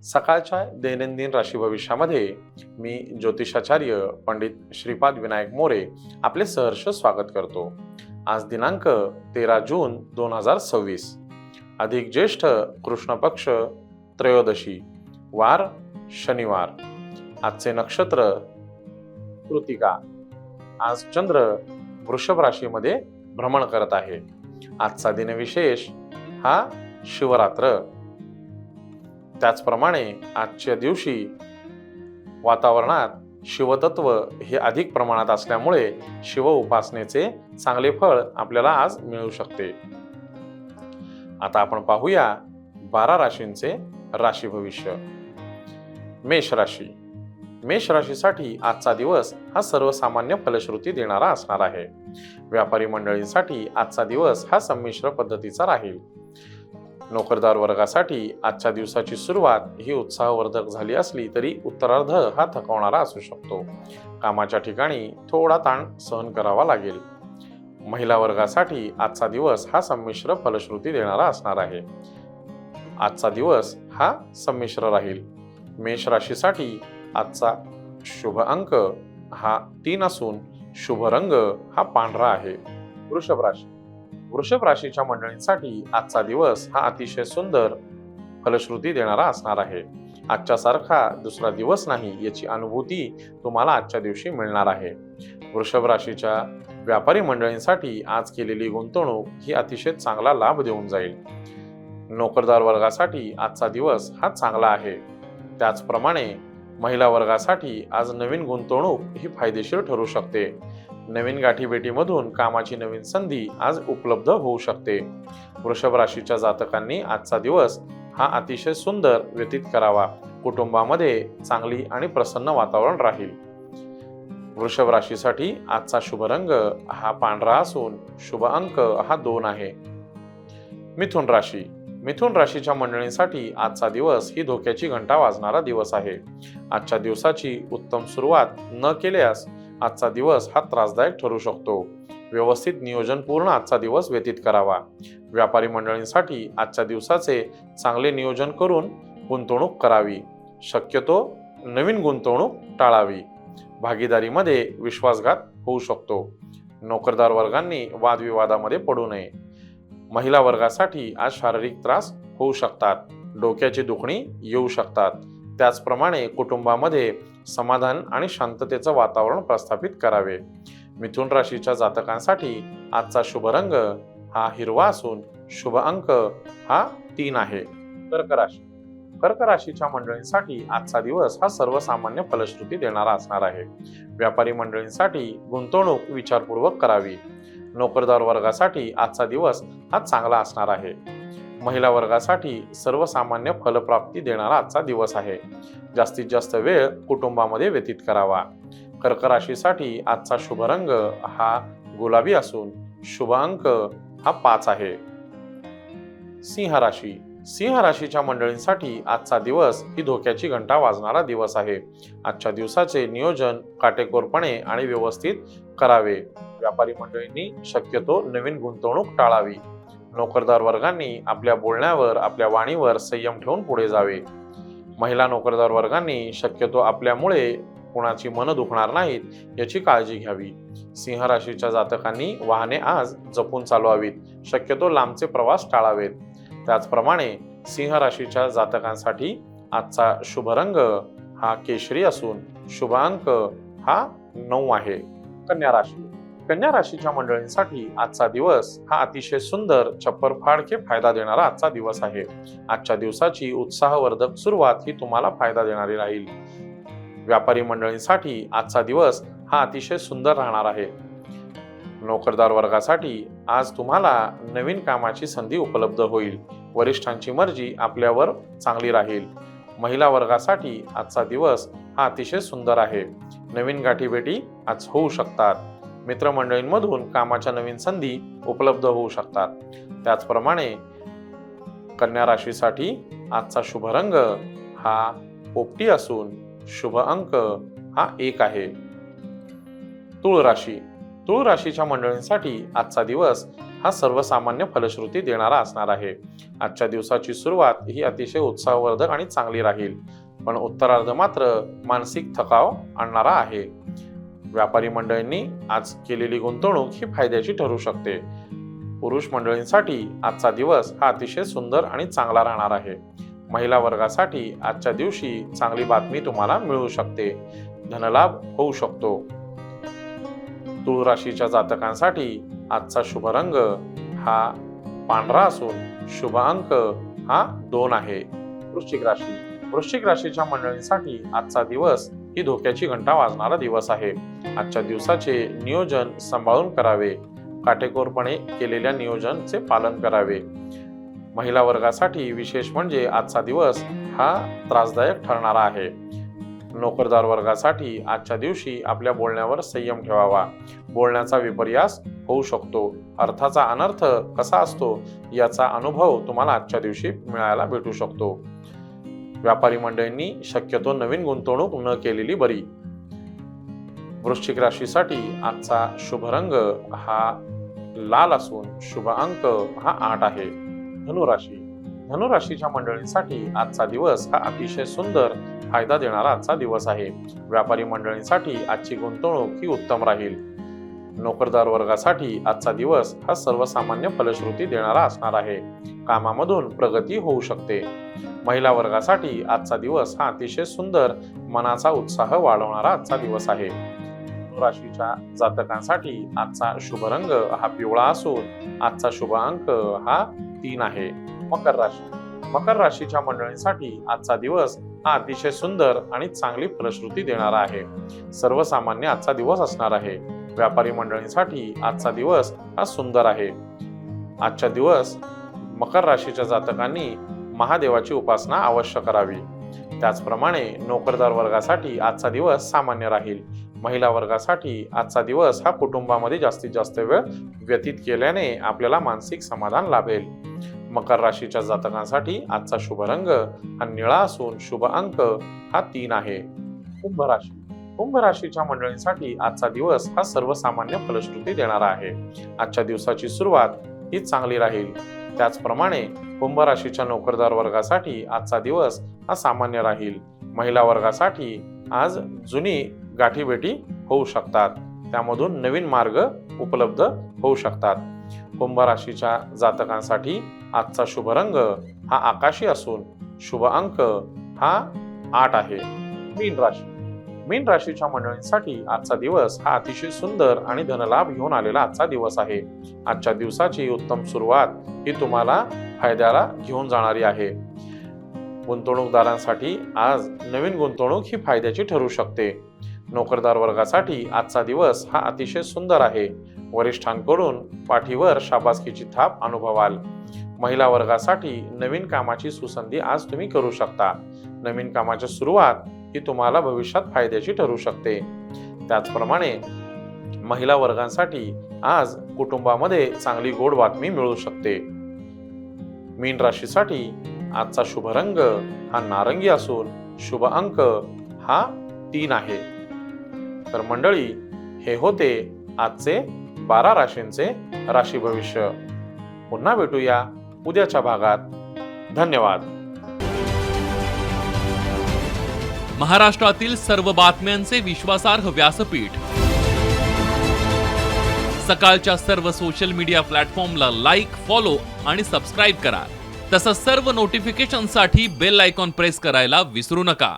सकाळच्या दैनंदिन राशी भविष्यामध्ये मी ज्योतिषाचार्य पंडित श्रीपाद विनायक मोरे आपले सहर्ष स्वागत करतो। आज दिनांक 13 जून 2026, अधिक ज्येष्ठ कृष्ण पक्ष त्रयोदशी, वार शनिवार। आजचे नक्षत्र कृतिका। आज चंद्र वृषभ राशीमध्ये भ्रमण करत आहे। आजचा दिनविशेष हा शिवरात्र। त्याचप्रमाणे आजच्या दिवशी वातावरणात शिवतत्व हे अधिक प्रमाणात असल्यामुळे शिव उपासनेचे चांगले फळ आपल्याला आज मिळू शकते। आता आपण पाहूया 12 राशींचे राशी भविष्य। मेष राशी। मेष राशीसाठी आजचा दिवस हा सर्वसामान्य फलश्रुती देणारा असणार आहे। व्यापारी मंडळींसाठी आजचा दिवस हा संमिश्र पद्धतीचा राहील। नोकरदार वर्गासाठी आजच्या दिवसाची सुरुवात ही उत्साहवर्धक झाली असली तरी उत्तरार्ध हा थकवणारा असू शकतो। कामाच्या ठिकाणी थोडा ताण सहन करावा लागेल। महिला वर्गासाठी आजचा दिवस हा संमिश्र फलश्रुती देणारा असणार आहे। आजचा दिवस हा संमिश्र राहील। मेष राशीसाठी आजचा शुभ अंक हा 3 असून शुभ रंग हा पांढरा आहे। वृषभ राशी। वृषभ राशीच्या मंडळींसाठी आजचा दिवस हा अतिशय सुंदर फलश्रुती देणारा असणार आहे। आजच्या सारखा दुसरा दिवस नाही याची अनुभूती तुम्हाला आजच्या दिवशी मिळणार आहे। वृषभ राशीच्या व्यापारी मंडळींसाठी आज केलेली गुंतवणूक ही अतिशय चांगला लाभ देऊन जाईल। नोकरदार वर्गासाठी आजचा दिवस हा चांगला आहे। त्याचप्रमाणे महिला वर्गासाठी आज नवीन गुंतवणूक ही फायदेशीर ठरू शकते। नवीन गाठीभेटीमधून कामाची नवीन संधी आज उपलब्ध होऊ शकते। वृषभ राशीच्या जातकांनी आजचा दिवस हा अतिशय सुंदर व्यतीत करावा। कुटुंबामध्ये चांगली आणि प्रसन्न वातावरण राहील। वृषभ राशीसाठी आजचा शुभ रंग हा पांढरा असून शुभ अंक हा 2 आहे। मिथुन राशी। मिथुन राशीच्या मंडळींसाठी आजचा दिवस ही धोक्याची घंटा वाजणारा दिवस आहे। आजच्या दिवसाची उत्तम सुरुवात न केल्यास आजचा दिवस हा त्रासदायक ठरू शकतो। व्यवस्थित नियोजनपूर्ण आजचा दिवस व्यतीत करावा। व्यापारी मंडळींसाठी आजच्या दिवसाचे चांगले नियोजन करून गुंतवणूक करावी। शक्यतो नवीन गुंतवणूक टाळावी। भागीदारीमध्ये विश्वासघात होऊ शकतो। नोकरदार वर्गांनी वादविवादामध्ये पडू नये। महिला वर्गासाठी आज शारीरिक त्रास होऊ शकतात। डोक्याची दुखणी येऊ शकतात। त्याचप्रमाणे कुटुंबामध्ये समाधान आणि शांततेचं वातावरण प्रस्थापित करावे। मिथुन राशीच्या जातकांसाठी आजचा शुभ रंग हा हिरवा असून शुभ अंक हा 3 आहे। कर्क राशी। कर्क राशीच्या मंडळींसाठी आजचा दिवस हा सर्वसामान्य फलश्रुती देणारा असणार आहे। व्यापारी मंडळींसाठी गुंतवणूक विचारपूर्वक करावी। नोकरदार वर्गासाठी आजचा दिवस हा चांगला असणार आहे। महिला वर्गासाठी सर्वसामान्य फलप्राप्ती देणारा आजचा दिवस आहे। जास्तीत जास्त वेळ कुटुंबामध्ये व्यतीत करावा। कर्क राशीसाठी आजचा शुभ रंग हा गुलाबी असून शुभ अंक हा 5 आहे। सिंह राशी। सिंह राशीच्या मंडळींसाठी आजचा दिवस ही धोक्याची घंटा वाजणारा दिवस आहे। आजच्या दिवसाचे नियोजन काटेकोरपणे आणि व्यवस्थित करावे। व्यापारी मंडळींनी शक्यतो नवीन गुंतवणूक टाळावी। नोकरदार वर्गांनी आपल्या बोलण्यावर आपल्या वाणीवर संयम ठेवून पुढे जावे। महिला नोकरदार वर्गांनी शक्यतो आपल्यामुळे कोणाची मन दुखणार नाहीत याची काळजी घ्यावी। सिंह राशीच्या जातकांनी वाहने आज जपून चालवावीत। शक्यतो लांबचे प्रवास टाळावेत। त्याचप्रमाणे सिंह राशीच्या जातकांसाठी आजचा शुभ रंग हा केशरी असून शुभ अंक हा 9 आहे। कन्या राशी। कन्या राशीच्या मंडळींसाठी आजचा दिवस हा अतिशय सुंदर छप्पर फाडके फायदा देणारा आजचा दिवस आहे। आजच्या दिवसाची उत्साहवर्धक सुरुवात ही तुम्हाला फायदा देणारी राहील। व्यापारी मंडळींसाठी आजचा दिवस हा अतिशय सुंदर राहणार आहे। नोकरदार वर्गासाठी आज तुम्हाला नवीन कामाची संधी उपलब्ध होईल। वरिष्ठांची मर्जी आपल्यावर चांगली राहील। महिला वर्गासाठी आजचा दिवस हा अतिशय सुंदर आहे। नवीन गाठीभेटी आज होऊ शकतात। मित्रमंडळींमधून कामाच्या नवीन संधी उपलब्ध होऊ शकतात। त्याचप्रमाणे कन्या राशीसाठी आजचा शुभ रंग हा पोपटी असून शुभ अंक हा 1 आहे। तुळ राशी। तुळ राशीच्या मंडळींसाठी आजचा दिवस हा सर्वसामान्य फलश्रुती देणारा असणार आहे. आजच्या दिवसाची सुरुवात ही अतिशय उत्साहवर्धक आणि चांगली राहील, पण उत्तरार्ध मात्र मानसिक थकाव आणणारा आहे. व्यापारी मंडळींनी आज केलेली गुंतवणूक ही फायद्याची ठरू शकते. पुरुष मंडळींसाठी आजचा दिवस हा अतिशय सुंदर आणि चांगला राहणार आहे. महिला वर्गासाठी आजच्या दिवशी चांगली बातमी तुम्हाला मिळू शकते. धनलाभ होऊ शकतो. तुळ राशीच्या जातकांसाठी आजचा शुभ रंग हा पांढरा असून शुभ अंक हा 2 आहे. वृश्चिक राशीच्या मंडळींसाठी आजचा दिवस ही धोक्याची घंटा वाजणारा दिवस आहे. आजच्या दिवसाचे नियोजन सांभाळून करावे. काटेकोरपणे केलेल्या नियोजनाचे पालन करावे. महिला वर्गासाठी विशेष म्हणजे आजचा दिवस हा त्रासदायक ठरणारा आहे. नोकरदार वर्गासाठी आजच्या दिवशी आपल्या बोलण्यावर संयम ठेवावा. बोलण्याचा विपर्यास होऊ शकतो. अर्थाचा अनर्थ कसा असतो याचा अनुभव तुम्हाला आजच्या दिवशी मिळायला भेटू शकतो. व्यापारी मंडळींनी शक्यतो नवीन गुंतवणूक न केलेली बरी. वृश्चिक राशीसाठी आजचा शुभ रंग हा लाल असून शुभ अंक हा 8 आहे. धनुराशीच्या मंडळींसाठी आजचा दिवस हा अतिशय सुंदर फायदा देणारा आजचा दिवस आहे. व्यापारी मंडळींसाठी आजची गुंतवणूक ही उत्तम राहील. नोकरदार वर्गासाठी आजचा दिवस हा सर्वसामान्य फलश्रुती देणारा असणार आहे. कामामधून प्रगती होऊ शकते. महिला वर्गासाठी आजचा दिवस हा अतिशय सुंदर मनाचा उत्साह वाढवणारा आजचा दिवस आहे. राशीच्या जातकांसाठी आजचा शुभ रंग हा पिवळा असून आजचा शुभ अंक हा 3 आहे. मकर राशीच्या मंडळींसाठी आजचा दिवस हा अतिशय सुंदर आणि चांगली फलश्रुती देणारा आहे. सर्वसामान्य आजचा दिवस असणार आहे. व्यापारी मंडळींसाठी आजचा दिवस हा सुंदर आहे. आजच्या दिवस मकर राशीच्या जातकांनी महादेवाची उपासना अवश्य करावी. त्याचप्रमाणे नोकरदार वर्गासाठी आजचा दिवस सामान्य राहील. महिला वर्गासाठी आजचा दिवस हा कुटुंबामध्ये जास्तीत जास्त वेळ व्यतीत केल्याने आपल्याला मानसिक समाधान लाभेल. मकर राशीच्या जातकांसाठी आजचा शुभ रंग हा निळा असून शुभ अंक हा 3 आहे. कुंभ राशीच्या मंडळींसाठी आजचा दिवस हा सर्वसामान्य फलश्रुती देणारा आहे. आजच्या दिवसाची सुरुवात ही चांगली राहील. त्याचप्रमाणे कुंभ राशीच्या नोकरदार वर्गासाठी आजचा दिवस हा सामान्य राहील. महिला वर्गासाठी आज जुनी गाठीभेटी होऊ शकतात. त्यामधून नवीन मार्ग उपलब्ध होऊ शकतात. कुंभ राशीच्या जातकांसाठी आजचा शुभ रंग हा आकाशी असून शुभ अंक हा 8 आहे. मीन राशीच्या मंडळींसाठी आजचा दिवस हा अतिशय सुंदर आणि धनलाभ घेऊन आलेला आजचा दिवस आहे. आजच्या दिवसाची उत्तम सुरुवात ही तुम्हाला फायद्याला घेऊन जाणारी आहे. गुंतवणूकदारांसाठी आज नवीन गुंतवणूक ही फायद्याची ठरू शकते. नोकरदार वर्गासाठी आजचा दिवस हा अतिशय सुंदर आहे. वरिष्ठांकडून पाठीवर शाबासकीची थाप अनुभवाल. महिला वर्गासाठी नवीन कामाची सुसंधी आज तुम्ही करू शकता. नवीन कामाची सुरुवात ही तुम्हाला भविष्यात फायद्याची ठरू शकते. त्याचप्रमाणे महिला वर्गांसाठी आज कुटुंबामध्ये चांगली गोड बातमी मिळू शकते. मीन राशीसाठी आजचा शुभ रंग हा नारंगी असून शुभ अंक हा 3 आहे. तर मंडळी, हे होते आजचे 12 राशींचे राशी भविष्य. पुन्हा भेटूया उद्याच्या भागात. धन्यवाद. महाराष्ट्रातील सर्व बातम्यांचे विश्वासार्ह व्यासपीठ. सकाळच्या सर्व सोशल मीडिया प्लॅटफॉर्मला लाईक, फॉलो आणि सबस्क्राईब करा. तसंच सर्व नोटिफिकेशनसाठी बेल आयकॉन प्रेस करायला विसरू नका.